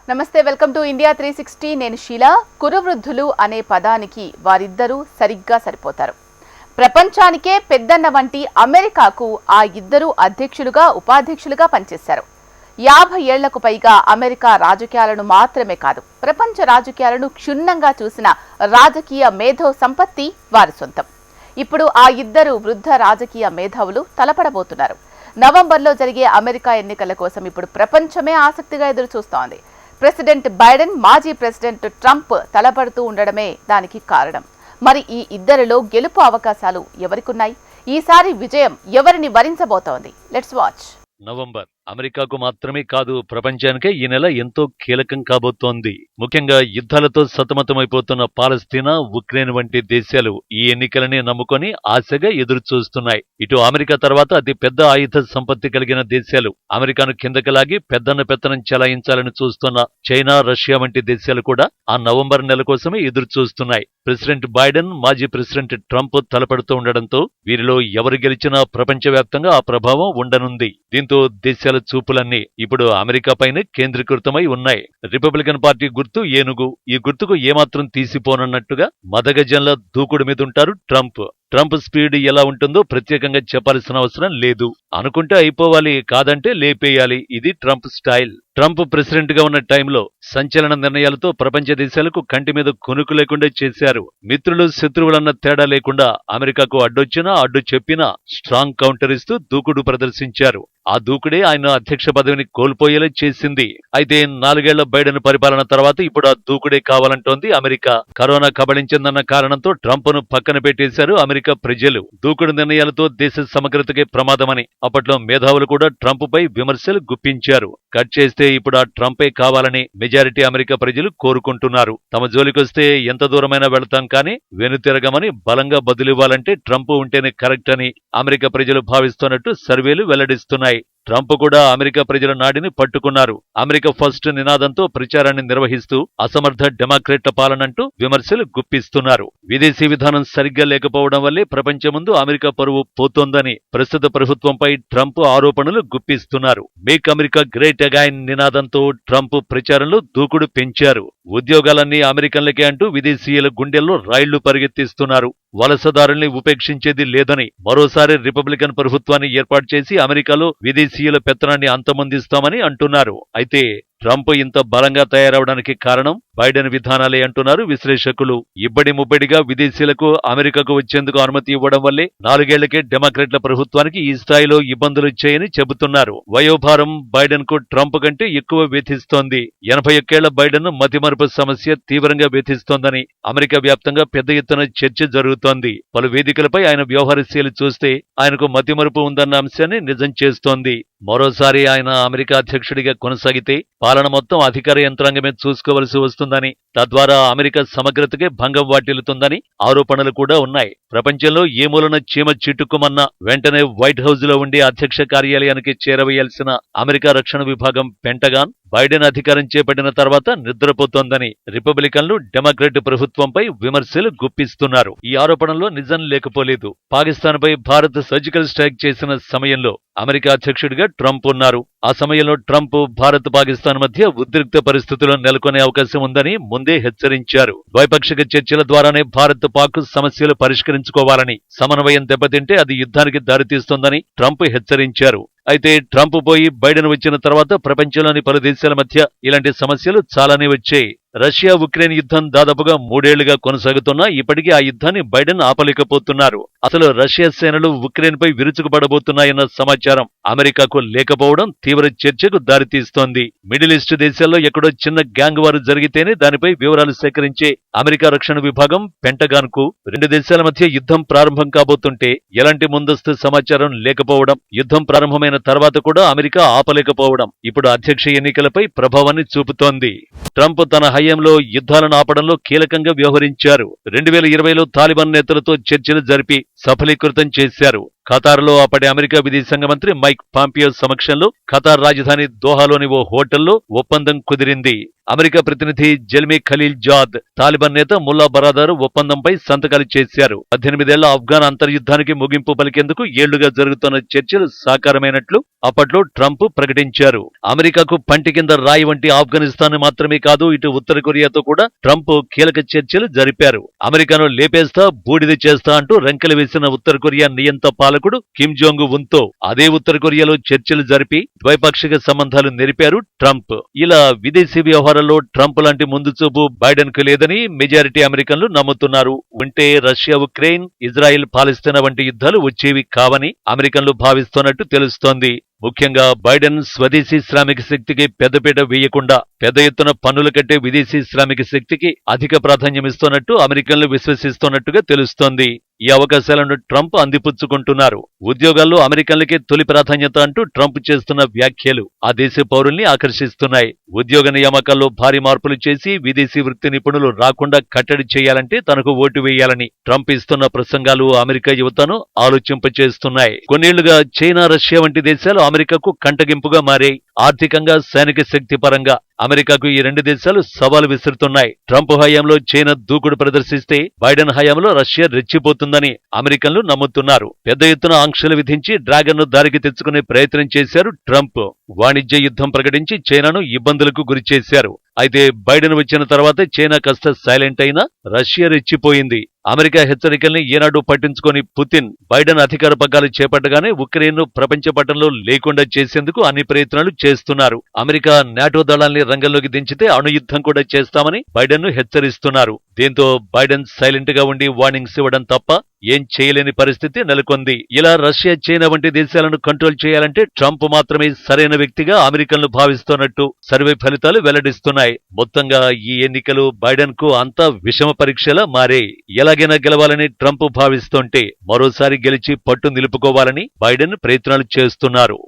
నమస్తే, welcome to India 360. నేను షీలా. కురువృద్ధులు అనే పదానికి వారిద్దరూ సరిగ్గా సరిపోతారు. ప్రపంచానికే పెద్దన్న వంటి అమెరికాకు ఆ ఇద్దరు అధ్యక్షులుగా ఉపాధ్యక్షులుగా పనిచేశారు. 50 ఏళ్లకు పైగా అమెరికా రాజకీయాలను మాత్రమే కాదు, ప్రపంచ రాజకీయాలను క్షుణ్ణంగా చూసిన రాజకీయ మేధో సంపత్తి వారి సొంతం. ఇప్పుడు ఆ ఇద్దరు వృద్ధ రాజకీయ మేధావులు తలపడబోతున్నారు. నవంబర్లో జరిగే అమెరికా ఎన్నికల కోసం ఇప్పుడు ప్రపంచమే ఆసక్తిగా ఎదురుచూస్తోంది. ప్రెసిడెంట్ బైడెన్, మాజీ ప్రెసిడెంట్ ట్రంప్ తలపడుతూ ఉండడమే దానికి కారణం. మరి ఈ ఇద్దరిలో గెలుపు అవకాశాలు ఎవరికున్నాయి? ఈసారి విజయం ఎవరిని వరించబోతోంది? Let's watch. నవంబర్ అమెరికాకు మాత్రమే కాదు, ప్రపంచానికే ఈ నెల ఎంతో కీలకం కాబోతోంది. ముఖ్యంగా యుద్ధాలతో సతమతమైపోతున్న పాలస్తీనా, ఉక్రెయిన్ వంటి దేశాలు ఈ ఎన్నికలని నమ్ముకొని ఆశగా ఎదురుచూస్తున్నాయి. ఇటు అమెరికా తర్వాత అతి పెద్ద ఆయుధ సంపత్తి కలిగిన దేశాలు అమెరికాను కిందకి లాగి పెద్దన్న పెత్తనం చెలాయించాలని చూస్తున్న చైనా, రష్యా వంటి దేశాలు కూడా ఆ నవంబర్ నెల కోసమే ఎదురుచూస్తున్నాయి. ప్రెసిడెంట్ బైడెన్, మాజీ ప్రెసిడెంట్ ట్రంప్ తలపడుతూ ఉండడంతో వీరిలో ఎవరు గెలిచినా ప్రపంచవ్యాప్తంగా ఆ ప్రభావం ఉండనుంది. దీంతో దేశాల చూపులన్నీ ఇప్పుడు అమెరికా పైన కేంద్రీకృతమై ఉన్నాయి. రిపబ్లికన్ పార్టీ గుర్తు ఏనుగు. ఈ గుర్తుకు ఏమాత్రం తీసిపోనన్నట్టుగా మదగజంలా దూకుడు మీదుంటారు ట్రంప్. ట్రంప్ స్పీడ్ ఎలా ఉంటుందో ప్రత్యేకంగా చెప్పాల్సిన అవసరం లేదు. అనుకుంటే అయిపోవాలి, కాదంటే లేపేయాలి. ఇది ట్రంప్ స్టైల్. ట్రంప్ ప్రెసిడెంట్ గా ఉన్న టైంలో సంచలన నిర్ణయాలతో ప్రపంచ దేశాలకు కంటి మీద కొనుకు లేకుండా చేశారు. మిత్రులు, శత్రువులన్న తేడా లేకుండా అమెరికాకు అడ్డొచ్చినా, అడ్డు చెప్పినా స్ట్రాంగ్ కౌంటర్ ఇస్తూ దూకుడు ప్రదర్శించారు. ఆ దూకుడే ఆయన అధ్యక్ష పదవిని కోల్పోయేలా చేసింది. అయితే 4 ఏళ్ల బైడెన్ పరిపాలన తర్వాత ఇప్పుడు ఆ దూకుడే కావాలంటోంది అమెరికా. కరోనా కబళించిందన్న కారణంతో ట్రంప్ను పక్కన పెట్టేశారు అమెరికా ప్రజలు. దూకుడు నిర్ణయాలతో దేశ సమగ్రతకే ప్రమాదమని అప్పట్లో మేధావులు కూడా ట్రంప్ పై విమర్శలు గుప్పించారు. కట్ చేస్తే ఇప్పుడు ఆ ట్రంపే కావాలని మెజారిటీ అమెరికా ప్రజలు కోరుకుంటున్నారు. తమ జోలికొస్తే ఎంత దూరమైనా వెళతాం కానీ వెనుతిరగమని బలంగా బదులివ్వాలంటే ట్రంప్ ఉంటేనే కరెక్ట్ అని అమెరికా ప్రజలు భావిస్తున్నట్టు సర్వేలు వెల్లడిస్తున్నాయి. ట్రంప్ కూడా అమెరికా ప్రజల నాడిని పట్టుకున్నారు. అమెరికా ఫస్ట్ నినాదంతో ప్రచారాన్ని నిర్వహిస్తూ అసమర్థ డెమోక్రేట్ల పాలనంటూ విమర్శలు గుప్పిస్తున్నారు. విదేశీ విధానం సరిగ్గా లేకపోవడం వల్లే ప్రపంచం ముందు అమెరికా పరువు పోతోందని ప్రస్తుత ప్రభుత్వంపై ట్రంప్ ఆరోపణలు గుప్పిస్తున్నారు. మేక్ అమెరికా గ్రేట్ అగైన్ నినాదంతో ట్రంప్ ప్రచారంలో దూకుడు పెంచారు. ఉద్యోగాలన్నీ అమెరికన్లకే అంటూ విదేశీయుల గుండెల్లో రైళ్లు పరిగెత్తిస్తున్నారు. వలసదారుల్ని ఉపేక్షించేది లేదని మరోసారి రిపబ్లికన్ ప్రభుత్వాన్ని ఏర్పాటు చేసి అమెరికాలో విదేశీయుల పెత్తనాన్ని అంతమొందిస్తామని అంటున్నారు. అయితే ట్రంప్ ఇంత బలంగా తయారవడానికి కారణం బైడెన్ విధానాలే అంటున్నారు విశ్లేషకులు. ఇబ్బడి ముబ్బడిగా విదేశీయులకు అమెరికాకు వచ్చేందుకు అనుమతి ఇవ్వడం వల్లే 4 ఏళ్లకే డెమోక్రాట్ల ప్రభుత్వానికి ఈ స్థాయిలో ఇబ్బందులు వచ్చాయని చెబుతున్నారు. వయోభారం బైడెన్ కు ట్రంప్ కంటే ఎక్కువ వేధిస్తోంది. 81 ఏళ్ల బైడెన్ మతిమరుపు సమస్య తీవ్రంగా వేధిస్తోందని అమెరికా వ్యాప్తంగా పెద్ద ఎత్తున చర్చ జరుగుతోంది. పలు వేదికలపై ఆయన వ్యవహారశైలి చూస్తే ఆయనకు మతిమరుపు ఉందన్న అంశాన్ని నిజం చేస్తోంది. మరోసారి ఆయన అమెరికా అధ్యక్షుడిగా కొనసాగితే పాలన మొత్తం అధికార యంత్రాంగమే చూసుకోవలసి వస్తుందని, తద్వారా అమెరికా సమగ్రతకే భంగం వాటిల్లుతుందని ఆరోపణలు కూడా ఉన్నాయి. ప్రపంచంలో ఏ మూలన చీమ చిట్టుకుమన్నా వెంటనే వైట్ హౌస్ లో ఉండే అధ్యక్ష కార్యాలయానికి చేరవేయాల్సిన అమెరికా రక్షణ విభాగం పెంటగాన్ బైడెన్ అధికారం చేపట్టిన తర్వాత నిద్రపోతోందని రిపబ్లికన్లు డెమోక్రాట్ ప్రభుత్వంపై విమర్శలు గుప్పిస్తున్నారు. ఈ ఆరోపణలో నిజం లేకపోలేదు. పాకిస్తాన్ పై భారత్ సర్జికల్ స్ట్రైక్ చేసిన సమయంలో అమెరికా అధ్యక్షుడిగా ట్రంప్ ఉన్నారు. ఆ సమయంలో ట్రంప్ భారత్, పాకిస్తాన్ మధ్య ఉద్రిక్త పరిస్థితులు నెలకొనే అవకాశం ఉందని ముందే హెచ్చరించారు. ద్వైపాక్షిక చర్చల ద్వారానే భారత్, పాక్ సమస్యలు పరిష్కరించుకోవాలని, సమన్వయం దెబ్బతింటే అది యుద్ధానికి దారితీస్తోందని ట్రంప్ హెచ్చరించారు. అయితే ట్రంప్ పోయి బైడెన్ వచ్చిన తర్వాత ప్రపంచంలోని పలు దేశాల మధ్య ఇలాంటి సమస్యలు చాలానే వచ్చాయి. రష్యా, ఉక్రెయిన్ యుద్ధం దాదాపుగా 3 ఏళ్లుగా కొనసాగుతున్నా ఇప్పటికీ ఆ యుద్ధాన్ని బైడెన్ ఆపలేకపోతున్నారు. అసలు రష్యా సేనలు ఉక్రెయిన్ పై విరుచుకుపడబోతున్నాయన్న సమాచారం అమెరికాకు లేకపోవడం తీవ్ర చర్చకు దారితీస్తోంది. మిడిల్ ఈస్ట్ దేశాల్లో ఎక్కడో చిన్న గ్యాంగ్ వారు జరిగితేనే దానిపై వివరాలు సేకరించే అమెరికా రక్షణ విభాగం పెంటగాన్ కు 2 దేశాల మధ్య యుద్ధం ప్రారంభం కాబోతుంటే ఎలాంటి ముందస్తు సమాచారం లేకపోవడం, యుద్ధం ప్రారంభమైన తర్వాత కూడా అమెరికా ఆపలేకపోవడం ఇప్పుడు అధ్యక్ష ఎన్నికలపై ప్రభావాన్ని చూపుతోంది. ట్రంప్ తన హయాంలో యుద్ధాలను ఆపడంలో కీలకంగా వ్యవహరించారు. 2020లో తాలిబాన్ నేతలతో చర్చలు జరిపి సఫలీకృతం చేశారు. ఖతార్లో అప్పటి అమెరికా విదేశాంగ మంత్రి మైక్ పాంపియో సమక్షంలో ఖతార్ రాజధాని దోహాలోని ఓ హోటల్లో ఒప్పందం కుదిరింది. అమెరికా ప్రతినిధి జెల్మీ ఖలీల్ జాద్, తాలిబాన్ నేత ముల్లా బరాదారు ఒప్పందంపై సంతకాలు చేశారు. 18 ఏళ్ల ఆఫ్ఘాన్ అంతర్యుద్ధానికి ముగింపు పలికేందుకు ఏళ్లుగా జరుగుతున్న చర్చలు సాకారమైనట్లు అప్పట్లో ట్రంప్ ప్రకటించారు. అమెరికాకు పంటి కింద రాయి వంటి ఆఫ్ఘనిస్తాన్ మాత్రమే కాదు, ఇటు ఉత్తర కొరియాతో కూడా ట్రంప్ కీలక చర్చలు జరిపారు. అమెరికాను లేపేస్తా, బూడిద చేస్తా అంటూ రెంకలు వేసిన ఉత్తర కొరియా నియంత పాలకుడు కిమ్ జోంగ్ ఉన్తో అదే ఉత్తర కొరియాలో చర్చలు జరిపి ద్వైపాక్షిక సంబంధాలు నెరిపారు ట్రంప్. ఇలా విదేశీ వ్యవహారాల్లో ట్రంప్ లాంటి ముందు చూపు బైడెన్ కు లేదని మెజారిటీ అమెరికన్లు నమ్ముతున్నారు. ఉంటే రష్యా ఉక్రెయిన్, ఇజ్రాయెల్ పాలస్తీనా వంటి యుద్ధాలు వచ్చేవి కావని అమెరికన్లు భావిస్తున్నట్టు తెలుస్తోంది. ముఖ్యంగా బైడెన్ స్వదేశీ శ్రామిక శక్తికి పెద్దపీట వేయకుండా పెద్ద ఎత్తున పన్నులు కట్టే విదేశీ శ్రామిక శక్తికి అధిక ప్రాధాన్యమిస్తున్నట్టు అమెరికన్లు విశ్వసిస్తున్నట్టుగా తెలుస్తోంది. ఈ అవకాశాలను ట్రంప్ అందిపుచ్చుకుంటున్నారు. ఉద్యోగాల్లో అమెరికన్లకే తొలి ప్రాధాన్యత అంటూ ట్రంప్ చేస్తున్న వ్యాఖ్యలు ఆ దేశ పౌరుల్ని ఆకర్షిస్తున్నాయి. ఉద్యోగ నియామకాల్లో భారీ మార్పులు చేసి విదేశీ వృత్తి నిపుణులు రాకుండా కట్టడి చేయాలంటే తనకు ఓటు వేయాలని ట్రంప్ ఇస్తున్న ప్రసంగాలు అమెరికా యువతను ఆలోచింపచేస్తున్నాయి. కొన్నేళ్లుగా చైనా, రష్యా వంటి దేశాలు అమెరికాకు కంటగింపుగా మారాయి. ఆర్థికంగా, సైనిక శక్తి పరంగా అమెరికాకు ఈ రెండు దేశాలు సవాలు విసురుతున్నాయి. ట్రంప్ హయాంలో చైనా దూకుడు ప్రదర్శిస్తే బైడెన్ హయాంలో రష్యా రెచ్చిపోతుందని అమెరికన్లు నమ్ముతున్నారు. పెద్ద ఎత్తున ఆంక్షలు విధించి డ్రాగన్ ను దారికి తెచ్చుకునే ప్రయత్నం చేశారు ట్రంప్. వాణిజ్య యుద్ధం ప్రకటించి చైనాను ఇబ్బందులకు గురిచేశారు. అయితే బైడెన్ వచ్చిన తర్వాత చైనా కాస్త సైలెంట్ అయినా రష్యా రెచ్చిపోయింది. అమెరికా హెచ్చరికల్ని ఏనాడు పట్టించుకొని పుతిన్ బైడెన్ అధికార పగ్గాలు చేపట్టగానే ఉక్రెయిన్ ను ప్రపంచ పటంలో లేకుండా చేసేందుకు అన్ని ప్రయత్నాలు చేస్తున్నారు. అమెరికా నాటో దళాల్ని రంగంలోకి దించితే అణుయుద్ధం కూడా చేస్తామని బైడెన్ ను హెచ్చరిస్తున్నారు. దీంతో బైడెన్ సైలెంట్ గా ఉండి వార్నింగ్స్ ఇవ్వడం తప్ప ఏం చేయలేని పరిస్థితి నెలకొంది. ఇలా రష్యా, చైనా వంటి దేశాలను కంట్రోల్ చేయాలంటే ట్రంప్ మాత్రమే సరైన వ్యక్తిగా అమెరికన్లు భావిస్తున్నట్టు సర్వే ఫలితాలు వెల్లడిస్తున్నాయి. మొత్తంగా ఈ ఎన్నికలు బైడెన్ కు అంతా విషమ పరీక్షలా మారాయి. ఎలాగైనా గెలవాలని ట్రంప్ భావిస్తుంటే మరోసారి గెలిచి పట్టు నిలుపుకోవాలని బైడెన్ ప్రయత్నాలు చేస్తున్నారు.